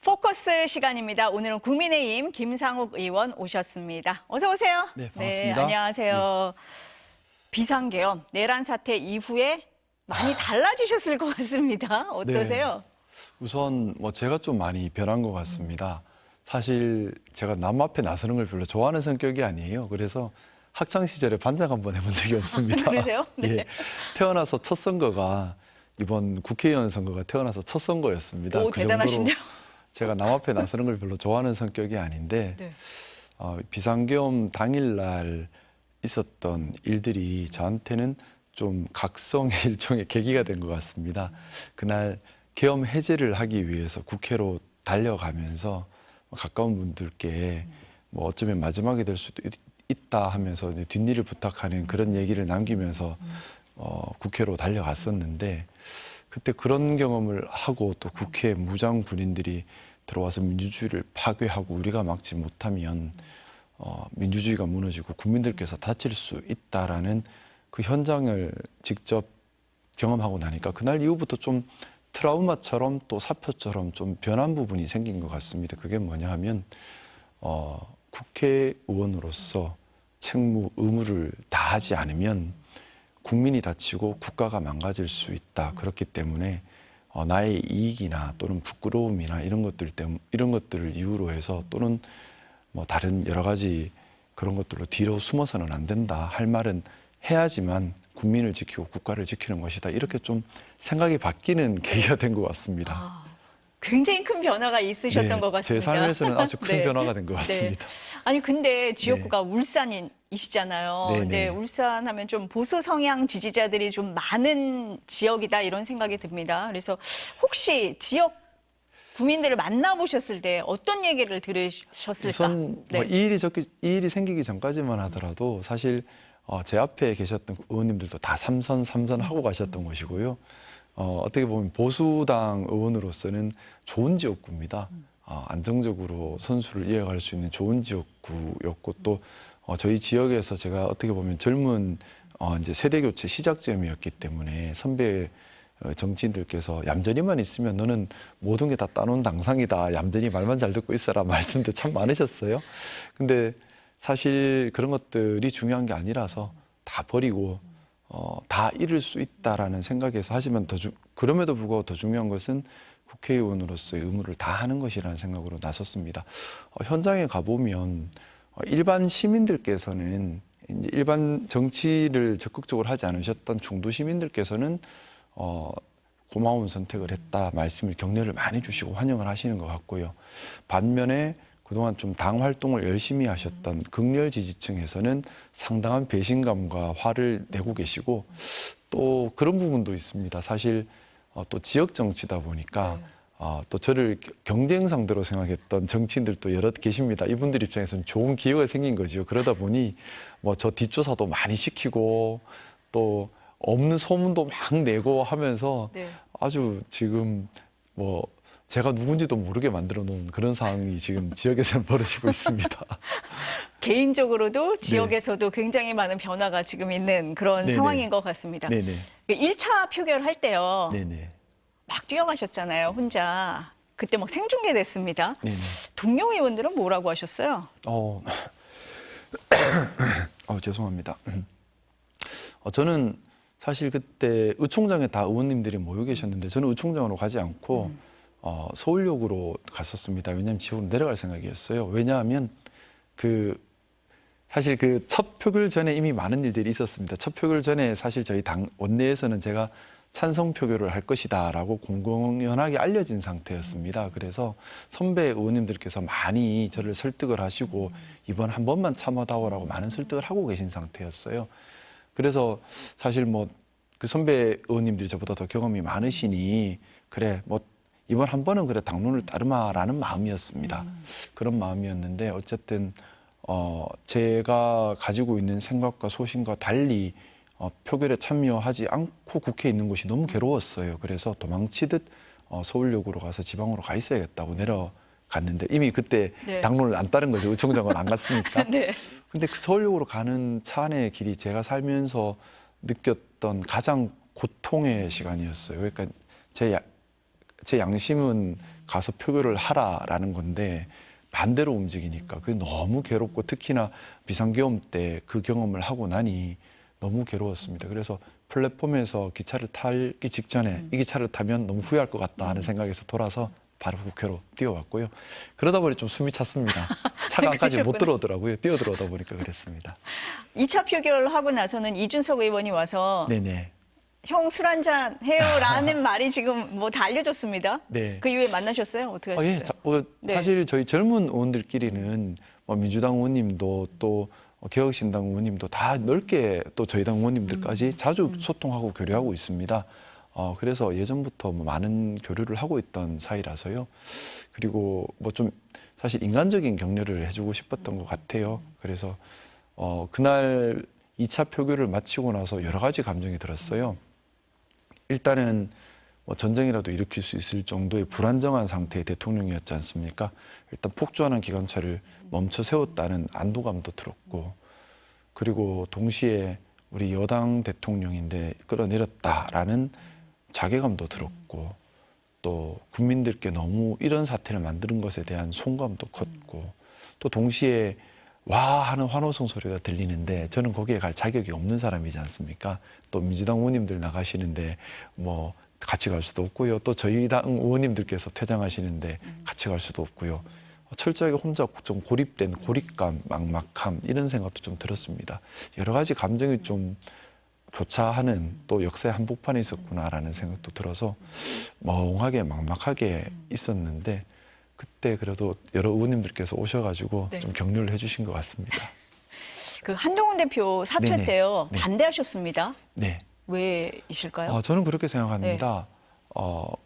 포커스 시간입니다. 오늘은 국민의힘 김상욱 의원 오셨습니다. 어서 오세요. 네, 반갑습니다. 안녕하세요. 비상계엄, 내란 사태 이후에 많이 달라지셨을 것 같습니다. 어떠세요? 우선 제가 좀 많이 변한 것 같습니다. 사실 제가 남 앞에 나서는 걸 별로 좋아하는 성격이 아니에요. 그래서 학창 시절에 반장 한번 해본 적이 없습니다. 그러세요? 네. 예, 태어나서 첫 선거가 이번 국회의원 선거가 태어나서 첫 선거였습니다. 오, 그 대단하신데요? 정도로 제가 남 앞에 나서는 걸 별로 좋아하는 성격이 아닌데 네. 비상계엄 당일날 있었던 일들이 저한테는 좀 각성의 일종의 계기가 된 것 같습니다. 그날 계엄 해제를 하기 위해서 국회로 달려가면서 가까운 분들께 어쩌면 마지막이 될 수도 있다 하면서 뒷일을 부탁하는 그런 얘기를 남기면서 국회로 달려갔었는데 그때 그런 경험을 하고 또 국회 무장 군인들이 들어와서 민주주의를 파괴하고 우리가 막지 못하면 민주주의가 무너지고 국민들께서 다칠 수 있다라는 그 현장을 직접 경험하고 나니까 그날 이후부터 좀 트라우마처럼 또 사표처럼 좀 변한 부분이 생긴 것 같습니다. 그게 뭐냐 하면 국회의원으로서 책무, 의무를 다하지 않으면 국민이 다치고 국가가 망가질 수 있다. 그렇기 때문에 나의 이익이나 또는 부끄러움이나 이런 것들을 이유로 해서 또는 다른 여러 가지 그런 것들로 뒤로 숨어서는 안 된다. 할 말은 해야지만 국민을 지키고 국가를 지키는 것이다. 이렇게 좀 생각이 바뀌는 계기가 된 것 같습니다. 굉장히 큰 변화가 있으셨던 네, 것 같습니다. 제 삶에서는 아주 큰 네. 변화가 된 것 같습니다. 아니 근데 지역구가 울산이시잖아요. 네, 근데 네. 울산 하면 좀 보수 성향 지지자들이 좀 많은 지역이다 이런 생각이 듭니다. 그래서 혹시 지역 구민들을 만나보셨을 때 어떤 얘기를 들으셨을까? 우선 이 일이 생기기 전까지만 하더라도 사실 제 앞에 계셨던 의원님들도 다 삼선 하고 가셨던 것이고요. 어떻게 보면 보수당 의원으로서는 좋은 지역구입니다. 안정적으로 선수를 이어갈 수 있는 좋은 지역구였고 또 저희 지역에서 제가 어떻게 보면 젊은 이제 세대 교체 시작점이었기 때문에 선배 정치인들께서 얌전히만 있으면 너는 모든 게 다 따놓은 당상이다. 얌전히 말만 잘 듣고 있어라 말씀도 참 많으셨어요. 근데 사실 그런 것들이 중요한 게 아니라서 다 버리고 다 잃을 수 있다라는 생각에서 하시면 그럼에도 불구하고 더 중요한 것은 국회의원으로서의 의무를 다하는 것이라는 생각으로 나섰습니다. 현장에 가보면 일반 시민들께서는 이제 일반 정치를 적극적으로 하지 않으셨던 중도 시민들께서는 고마운 선택을 했다 말씀을 격려를 많이 주시고 환영을 하시는 것 같고요. 반면에 그동안 좀 당 활동을 열심히 하셨던 극렬 지지층에서는 상당한 배신감과 화를 내고 계시고 또 그런 부분도 있습니다. 사실 또 지역 정치다 보니까 또 저를 경쟁 상대로 생각했던 정치인들도 여럿 계십니다. 이분들 입장에서는 좋은 기회가 생긴 거죠. 그러다 보니 저 뒷조사도 많이 시키고 또 없는 소문도 막 내고 하면서 아주 지금 제가 누군지도 모르게 만들어 놓은 그런 상황이 지금 지역에서는 벌어지고 있습니다. 개인적으로도 지역에서도 굉장히 많은 변화가 지금 있는 그런 네네. 상황인 것 같습니다. 네네. 1차 표결할 때요. 네네. 막 뛰어가셨잖아요, 혼자. 그때 막 생중계됐습니다. 네네. 동료 의원들은 뭐라고 하셨어요? 죄송합니다. 저는 사실 그때 의총장에 다 의원님들이 모여 계셨는데 저는 의총장으로 가지 않고 서울역으로 갔었습니다. 왜냐하면 지역으로 내려갈 생각이었어요. 왜냐하면 사실 그 첫 표결 전에 이미 많은 일들이 있었습니다. 첫 표결 전에 사실 저희 당 원내에서는 제가 찬성 표결을 할 것이다라고 공공연하게 알려진 상태였습니다. 그래서 선배 의원님들께서 많이 저를 설득을 하시고 이번 한 번만 참아다오라고 많은 설득을 하고 계신 상태였어요. 그래서 사실 그 선배 의원님들이 저보다 더 경험이 많으시니 그래 이번 한 번은 그래 당론을 따르마라는 마음이었습니다. 그런 마음이었는데 어쨌든 제가 가지고 있는 생각과 소신과 달리 표결에 참여하지 않고 국회에 있는 것이 너무 괴로웠어요. 그래서 도망치듯 서울역으로 가서 지방으로 가 있어야겠다고 내려갔는데 이미 그때 당론을 안 따른 거죠. 의총장은 안 갔으니까. 네. 근데 그 서울역으로 가는 차 안의 길이 제가 살면서 느꼈던 가장 고통의 시간이었어요. 그러니까 제 양심은 가서 표결을 하라라는 건데 반대로 움직이니까 그게 너무 괴롭고 특히나 비상계엄 때 그 경험을 하고 나니 너무 괴로웠습니다. 그래서 플랫폼에서 기차를 타기 직전에 이 기차를 타면 너무 후회할 것 같다 하는 생각에서 돌아서 바로 국회로 뛰어왔고요. 그러다 보니 좀 숨이 찼습니다. 차가 안까지 못 들어오더라고요. 뛰어 들어오다 보니까 그랬습니다. 2차 표결하고 나서는 이준석 의원이 와서 네네. 형 술 한잔 해요라는 말이 지금 뭐 다 알려졌습니다. 네. 그 이후에 만나셨어요? 어떻게 하셨어요? 예, 네. 사실 저희 젊은 의원들끼리는 뭐 민주당 의원님도 또 개혁신당 의원님도 다 넓게 또 저희 당 의원님들까지 자주 소통하고 교류하고 있습니다. 그래서 예전부터 뭐 많은 교류를 하고 있던 사이라서요. 그리고 뭐 좀 사실 인간적인 격려를 해주고 싶었던 것 같아요. 그래서 그날 2차 표결을 마치고 나서 여러 가지 감정이 들었어요. 일단은 뭐 전쟁이라도 일으킬 수 있을 정도의 불안정한 상태의 대통령이었지 않습니까? 일단 폭주하는 기관차를 멈춰 세웠다는 안도감도 들었고, 그리고 동시에 우리 여당 대통령인데 끌어내렸다라는 자괴감도 들었고, 또 국민들께 너무 이런 사태를 만드는 것에 대한 송구함도 컸고, 또 동시에 와 하는 환호성 소리가 들리는데 저는 거기에 갈 자격이 없는 사람이지 않습니까? 또 민주당 의원님들 나가시는데 뭐 같이 갈 수도 없고요. 또 저희 당 의원님들께서 퇴장하시는데 같이 갈 수도 없고요. 철저하게 혼자 좀 고립된 고립감, 막막함 이런 생각도 좀 들었습니다. 여러 가지 감정이 좀 교차하는 또 역사의 한복판에 있었구나라는 생각도 들어서 멍하게 막막하게 있었는데 그때 그래도 여러 의원님들께서 오셔가지고 네. 좀 격려를 해주신 것 같습니다. 그 한동훈 대표 사퇴 네네. 때요. 네. 반대하셨습니다. 네. 왜이실까요? 저는 그렇게 생각합니다.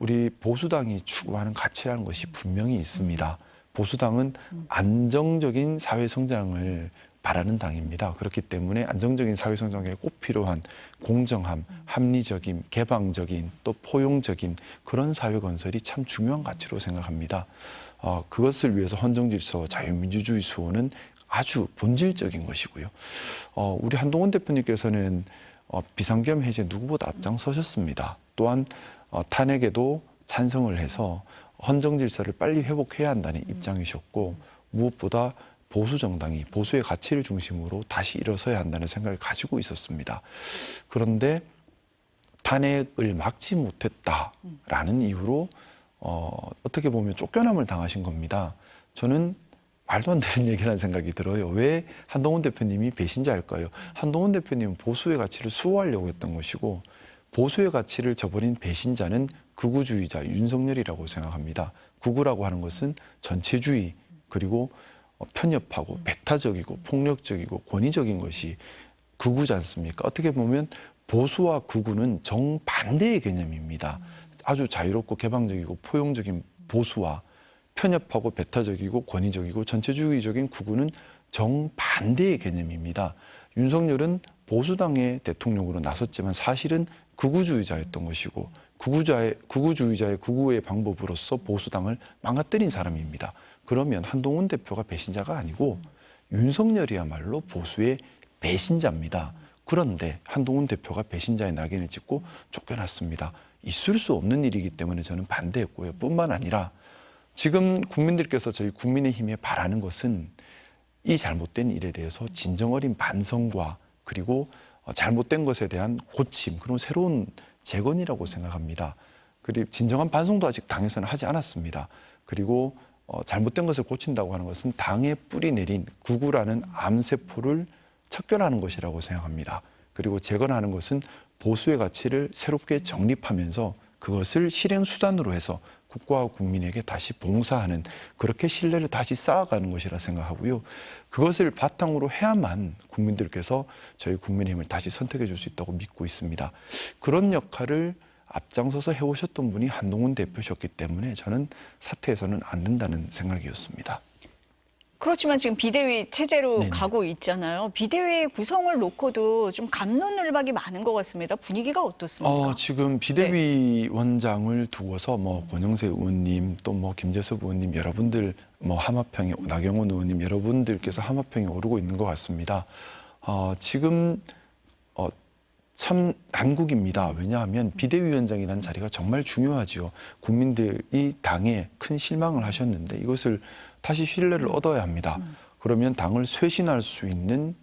우리 보수당이 추구하는 가치라는 것이 분명히 있습니다. 보수당은 안정적인 사회 성장을 바라는 당입니다. 그렇기 때문에 안정적인 사회 성장에 꼭 필요한 공정함, 합리적인, 개방적인, 또 포용적인 그런 사회 건설이 참 중요한 가치로 생각합니다. 그것을 위해서 헌정 질서, 자유민주주의 수호는 아주 본질적인 것이고요. 우리 한동훈 대표님께서는 비상계엄 해제 누구보다 앞장서셨습니다. 또한 탄핵에도 찬성을 해서 헌정 질서를 빨리 회복해야 한다는 입장이셨고, 무엇보다 보수 정당이 보수의 가치를 중심으로 다시 일어서야 한다는 생각을 가지고 있었습니다. 그런데 탄핵을 막지 못했다라는 이유로 어떻게 보면 쫓겨남을 당하신 겁니다. 저는 말도 안 되는 얘기라는 생각이 들어요. 왜 한동훈 대표님이 배신자일까요? 한동훈 대표님은 보수의 가치를 수호하려고 했던 것이고, 보수의 가치를 저버린 배신자는 극우주의자 윤석열이라고 생각합니다. 극우라고 하는 것은 전체주의, 그리고 편협하고 배타적이고 폭력적이고 권위적인 것이 극우지 않습니까? 어떻게 보면 보수와 극우는 정반대의 개념입니다. 아주 자유롭고 개방적이고 포용적인 보수와 편협하고 배타적이고 권위적이고 전체주의적인 극우는 정반대의 개념입니다. 윤석열은 보수당의 대통령으로 나섰지만 사실은 극우주의자였던 것이고, 극우주의자의 극우의 방법으로서 보수당을 망가뜨린 사람입니다. 그러면 한동훈 대표가 배신자가 아니고 윤석열이야말로 보수의 배신자입니다. 그런데 한동훈 대표가 배신자의 낙인을 찍고 쫓겨났습니다. 있을 수 없는 일이기 때문에 저는 반대했고요. 뿐만 아니라 지금 국민들께서 저희 국민의힘에 바라는 것은 이 잘못된 일에 대해서 진정 어린 반성과 그리고 잘못된 것에 대한 고침, 그런 새로운 재건이라고 생각합니다. 그리고 진정한 반성도 아직 당에서는 하지 않았습니다. 그리고 잘못된 것을 고친다고 하는 것은 당에 뿌리 내린 극우라는 암세포를 척결하는 것이라고 생각합니다. 그리고 재건하는 것은 보수의 가치를 새롭게 정립하면서 그것을 실행 수단으로 해서 국가와 국민에게 다시 봉사하는, 그렇게 신뢰를 다시 쌓아가는 것이라 생각하고요. 그것을 바탕으로 해야만 국민들께서 저희 국민의힘을 다시 선택해 줄 수 있다고 믿고 있습니다. 그런 역할을 앞장서서 해오셨던 분이 한동훈 대표셨기 때문에 저는 사퇴해서는 안 된다는 생각이었습니다. 그렇지만 지금 비대위 체제로 네네. 가고 있잖아요. 비대위 구성을 놓고도 좀 갑론을박이 많은 것 같습니다. 분위기가 어떻습니까? 지금 비대위 원장을 두고서 뭐 권영세 의원님, 또 뭐 김재섭 의원님, 여러분들 뭐 하마평에 나경원 의원님 여러분들께서 하마평에 오르고 있는 것 같습니다. 지금 참 난국입니다. 왜냐하면 비대위원장이라는 자리가 정말 중요하지요. 국민들이 당에 큰 실망을 하셨는데 이것을 다시 신뢰를 얻어야 합니다. 그러면 당을 쇄신할 수 있는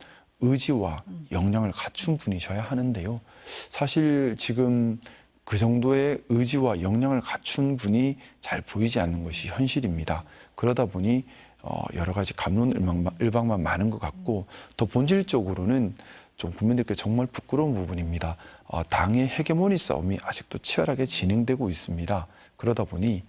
의지와 역량을 갖춘 분이셔야 하는데요. 사실 지금 그 정도의 의지와 역량을 갖춘 분이 잘 보이지 않는 것이 현실입니다. 그러다 보니 여러 가지 갑론을박만 많은 것 같고 더 본질적으로는 좀 국민들께 정말 부끄러운 부분입니다. 당의 헤게모니 싸움이 아직도 치열하게 진행되고 있습니다. 그러다 보니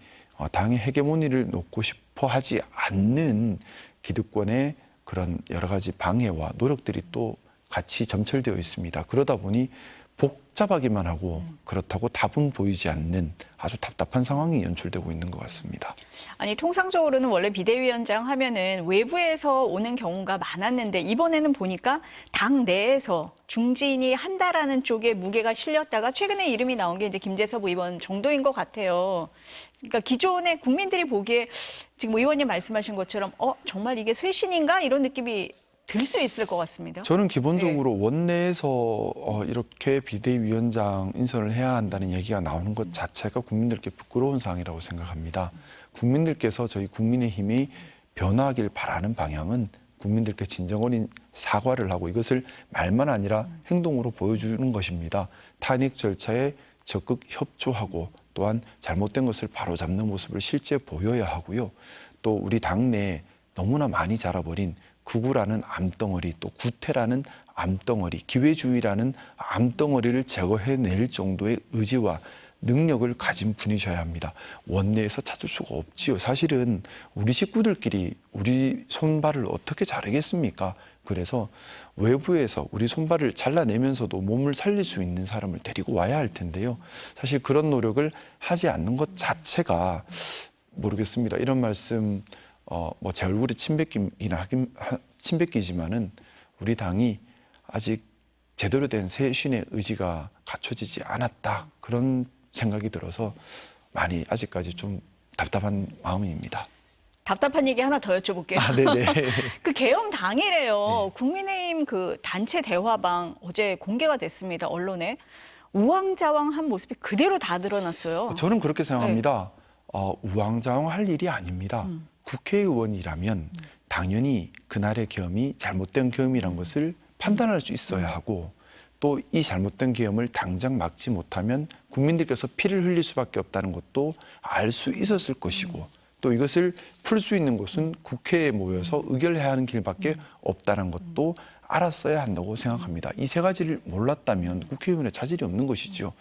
당의 헤게모니를 놓고 싶어 하지 않는 기득권의 그런 여러 가지 방해와 노력들이 또 같이 점철되어 있습니다. 그러다 보니 복잡하기만 하고 그렇다고 답은 보이지 않는 아주 답답한 상황이 연출되고 있는 것 같습니다. 아니 통상적으로는 원래 비대위원장 하면은 외부에서 오는 경우가 많았는데 이번에는 보니까 당 내에서 중진이 한다라는 쪽에 무게가 실렸다가 최근에 이름이 나온 게 이제 김재섭 의원 정도인 것 같아요. 그러니까 기존의 국민들이 보기에 지금 의원님 말씀하신 것처럼 정말 이게 쇄신인가 이런 느낌이 들 수 있을 것 같습니다. 저는 기본적으로 원내에서 이렇게 비대위원장 인선을 해야 한다는 얘기가 나오는 것 자체가 국민들께 부끄러운 사항이라고 생각합니다. 국민들께서 저희 국민의힘이 변화하길 바라는 방향은 국민들께 진정 어린 사과를 하고 이것을 말만 아니라 행동으로 보여주는 것입니다. 탄핵 절차에 적극 협조하고 또한 잘못된 것을 바로잡는 모습을 실제 보여야 하고요. 또 우리 당내에 너무나 많이 자라버린 극우라는 암덩어리, 또 구태라는 암덩어리, 기회주의라는 암덩어리를 제거해낼 정도의 의지와 능력을 가진 분이셔야 합니다. 원내에서 찾을 수가 없지요. 사실은 우리 식구들끼리 우리 손발을 어떻게 자르겠습니까? 그래서 외부에서 우리 손발을 잘라내면서도 몸을 살릴 수 있는 사람을 데리고 와야 할 텐데요. 사실 그런 노력을 하지 않는 것 자체가 모르겠습니다. 이런 말씀 제 얼굴에 침 뱉기지만은 우리 당이 아직 제대로 된 쇄신의 의지가 갖춰지지 않았다. 그런 생각이 들어서 많이 아직까지 좀 답답한 마음입니다. 답답한 얘기 하나 더 여쭤볼게요. 네네. 그 개엄 당일에요. 국민의힘 그 단체 대화방 어제 공개가 됐습니다. 언론에. 우왕좌왕한 모습이 그대로 다 드러났어요. 저는 그렇게 생각합니다. 우왕좌왕할 일이 아닙니다. 국회의원이라면 당연히 그날의 계엄이 잘못된 계엄이란 것을 판단할 수 있어야 하고 또 이 잘못된 계엄을 당장 막지 못하면 국민들께서 피를 흘릴 수밖에 없다는 것도 알 수 있었을 것이고 또 이것을 풀 수 있는 곳은 국회에 모여서 의결해야 하는 길밖에 없다는 것도 알았어야 한다고 생각합니다. 이 세 가지를 몰랐다면 국회의원의 자질이 없는 것이죠.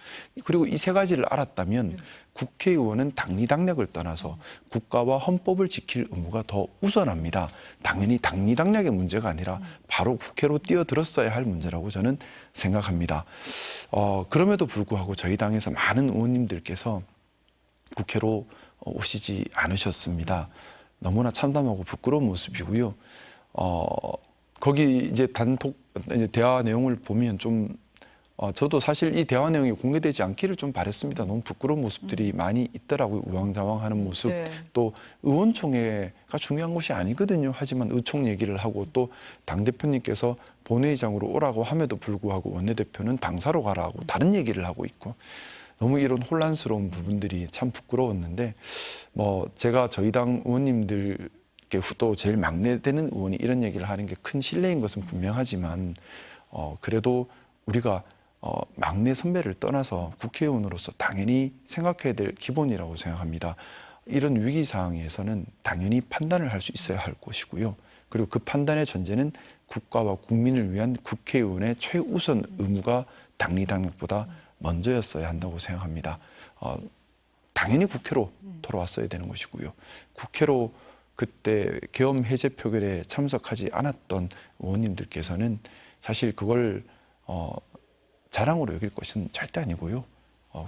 그리고 이 세 가지를 알았다면 국회의원은 당리당략을 떠나서 국가와 헌법을 지킬 의무가 더 우선합니다. 당연히 당리당략의 문제가 아니라 바로 국회로 뛰어들었어야 할 문제라고 저는 생각합니다. 그럼에도 불구하고 저희 당에서 많은 의원님들께서 국회로 오시지 않으셨습니다. 너무나 참담하고 부끄러운 모습이고요. 거기 이제 단톡 대화 내용을 보면 좀 저도 사실 이 대화 내용이 공개되지 않기를 좀 바랬습니다. 너무 부끄러운 모습들이 많이 있더라고요. 우왕좌왕하는 모습. 네. 또 의원총회가 중요한 것이 아니거든요. 하지만 의총 얘기를 하고 또 당대표님께서 본회의장으로 오라고 함에도 불구하고 원내대표는 당사로 가라고 다른 얘기를 하고 있고 너무 이런 혼란스러운 부분들이 참 부끄러웠는데 제가 저희 당 의원님들 또 제일 막내 되는 의원이 이런 얘기를 하는 게 큰 신뢰인 것은 분명하지만 그래도 우리가 막내 선배를 떠나서 국회의원으로서 당연히 생각해야 될 기본이라고 생각합니다. 이런 위기 상황에서는 당연히 판단을 할 수 있어야 할 것이고요. 그리고 그 판단의 전제는 국가와 국민을 위한 국회의원의 최우선 의무가 당리당략보다 먼저였어야 한다고 생각합니다. 당연히 국회로 돌아왔어야 되는 것이고요. 국회로 그때 계엄 해제 표결에 참석하지 않았던 의원님들께서는 사실 그걸 자랑으로 여길 것은 절대 아니고요.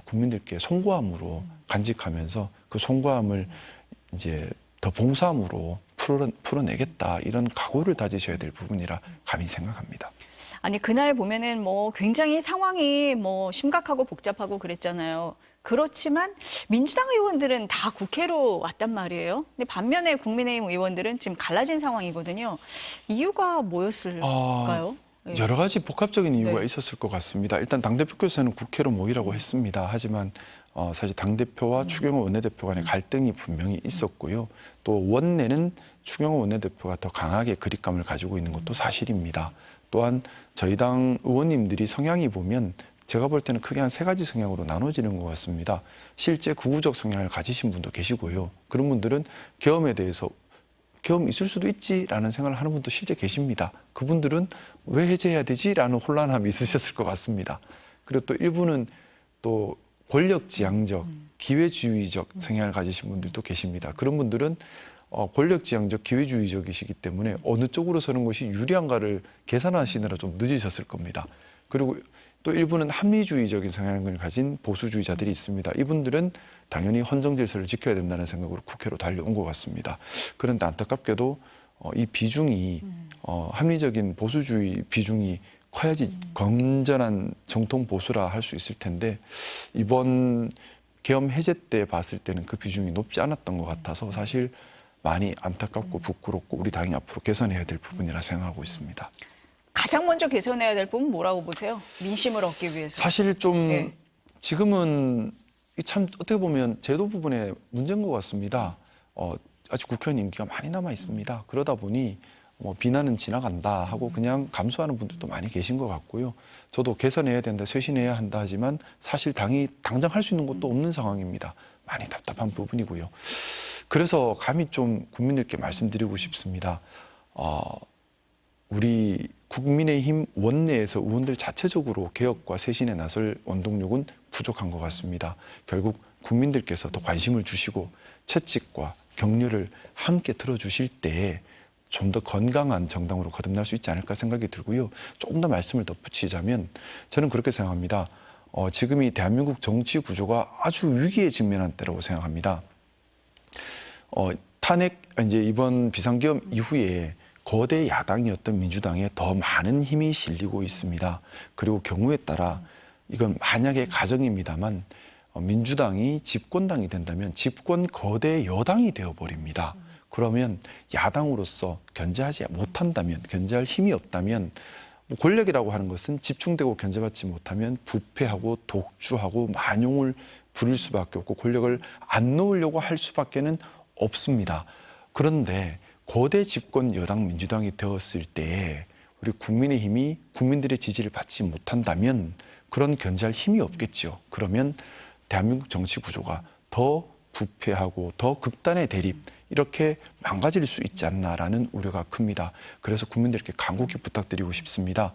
국민들께 송구함으로 간직하면서 그 송구함을 이제 더 봉사함으로 풀어내겠다 이런 각오를 다지셔야 될 부분이라 감히 생각합니다. 아니 그날 보면은 굉장히 상황이 심각하고 복잡하고 그랬잖아요. 그렇지만 민주당 의원들은 다 국회로 왔단 말이에요. 근데 반면에 국민의힘 의원들은 지금 갈라진 상황이거든요. 이유가 뭐였을까요? 네. 여러 가지 복합적인 이유가 네. 있었을 것 같습니다. 일단 당대표께서는 국회로 모이라고 했습니다. 하지만 사실 당대표와 추경호 원내대표 간의 갈등이 분명히 있었고요. 또 원내는 추경호 원내대표가 더 강하게 그립감을 가지고 있는 것도 사실입니다. 또한 저희 당 의원님들이 성향이 보면 제가 볼 때는 크게 한 3가지 성향으로 나눠지는 것 같습니다. 실제 극우적 성향을 가지신 분도 계시고요. 그런 분들은 계엄에 대해서 계엄 있을 수도 있지라는 생각을 하는 분도 실제 계십니다. 그분들은 왜 해제해야 되지라는 혼란함이 있으셨을 것 같습니다. 그리고 또 일부는 또 권력지향적, 기회주의적 성향을 가지신 분들도 계십니다. 그런 분들은 권력지향적, 기회주의적이시기 때문에 어느 쪽으로 서는 것이 유리한가를 계산하시느라 좀 늦으셨을 겁니다. 그리고 또 일부는 합리주의적인 성향을 가진 보수주의자들이 있습니다. 이분들은 당연히 헌정 질서를 지켜야 된다는 생각으로 국회로 달려온 것 같습니다. 그런데 안타깝게도 이 비중이 합리적인 보수주의 비중이 커야지 건전한 정통 보수라 할 수 있을 텐데 이번 계엄 해제 때 봤을 때는 그 비중이 높지 않았던 것 같아서 사실 많이 안타깝고 부끄럽고 우리 당이 앞으로 개선해야 될 부분이라 생각하고 있습니다. 가장 먼저 개선해야 될 부분 뭐라고 보세요? 민심을 얻기 위해서. 사실 좀 네. 지금은 참 어떻게 보면 제도 부분에 문제인 것 같습니다. 아직 국회의원 임기가 많이 남아 있습니다. 그러다 보니 비난은 지나간다 하고 그냥 감수하는 분들도 많이 계신 것 같고요. 저도 개선해야 된다, 쇄신해야 한다 하지만 사실 당이 당장 할 수 있는 것도 없는 상황입니다. 많이 답답한 부분이고요. 그래서 감히 좀 국민들께 말씀드리고 싶습니다. 우리 국민의힘 원내에서 의원들 자체적으로 개혁과 쇄신에 나설 원동력은 부족한 것 같습니다. 결국 국민들께서 더 관심을 주시고 채찍과 격려를 함께 들어주실 때에 좀 더 건강한 정당으로 거듭날 수 있지 않을까 생각이 들고요. 조금 더 말씀을 덧붙이자면 저는 그렇게 생각합니다. 지금 이 대한민국 정치 구조가 아주 위기에 직면한 때라고 생각합니다. 탄핵 이제 이번 비상계엄 이후에 거대 야당이었던 민주당에 더 많은 힘이 실리고 있습니다. 그리고 경우에 따라 이건 만약의 가정입니다만 민주당이 집권당이 된다면 집권 거대 여당이 되어버립니다. 그러면 야당으로서 견제하지 못한다면, 견제할 힘이 없다면 권력이라고 하는 것은 집중되고 견제받지 못하면 부패하고 독주하고 만용을 부릴 수밖에 없고 권력을 안 놓으려고 할 수밖에는 없습니다. 그런데 거대 집권 여당 민주당이 되었을 때 우리 국민의힘이 국민들의 지지를 받지 못한다면 그런 견제할 힘이 없겠죠. 그러면 대한민국 정치 구조가 더 부패하고 더 극단의 대립 이렇게 망가질 수 있지 않나라는 우려가 큽니다. 그래서 국민들께 간곡히 부탁드리고 싶습니다.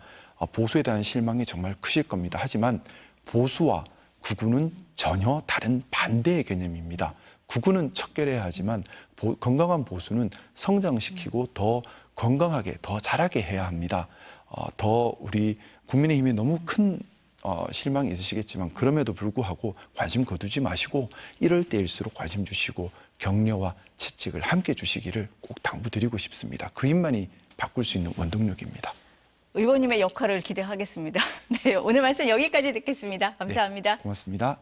보수에 대한 실망이 정말 크실 겁니다. 하지만 보수와 극우는 전혀 다른 반대의 개념입니다. 극우는 척결해야 하지만 건강한 보수는 성장시키고 더 건강하게, 더 잘하게 해야 합니다. 더 우리 국민의힘에 너무 큰 실망이 있으시겠지만 그럼에도 불구하고 관심 거두지 마시고 이럴 때일수록 관심 주시고 격려와 채찍을 함께 주시기를 꼭 당부드리고 싶습니다. 그 힘만이 바꿀 수 있는 원동력입니다. 의원님의 역할을 기대하겠습니다. 네, 오늘 말씀 여기까지 듣겠습니다. 감사합니다. 네, 고맙습니다.